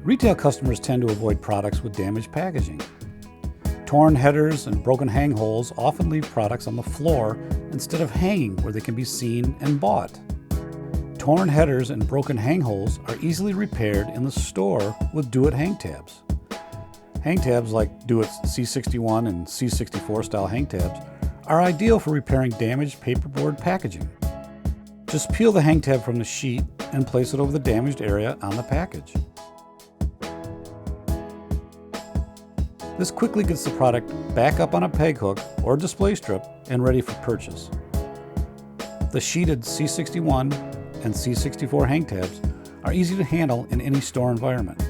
Retail customers tend to avoid products with damaged packaging. Torn headers and broken hang holes often leave products on the floor instead of hanging where they can be seen and bought. Torn headers and broken hang holes are easily repaired in the store with Do-It hang tabs. Hang tabs like Do-It's C61 and C64 style hang tabs are ideal for repairing damaged paperboard packaging. Just peel the hang tab from the sheet and place it over the damaged area on the package. This quickly gets the product back up on a peg hook or display strip and ready for purchase. The sheeted C61 and C64 hang tabs are easy to handle in any store environment.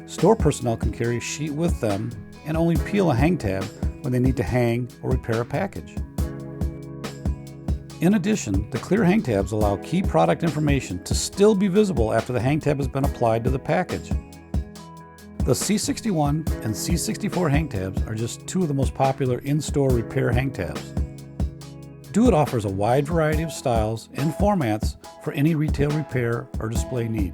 Store personnel can carry a sheet with them and only peel a hang tab when they need to hang or repair a package. In addition, the clear hang tabs allow key product information to still be visible after the hang tab has been applied to the package. The C61 and C64 hang tabs are just two of the most popular in-store repair hang tabs. Do-It offers a wide variety of styles and formats for any retail repair or display need.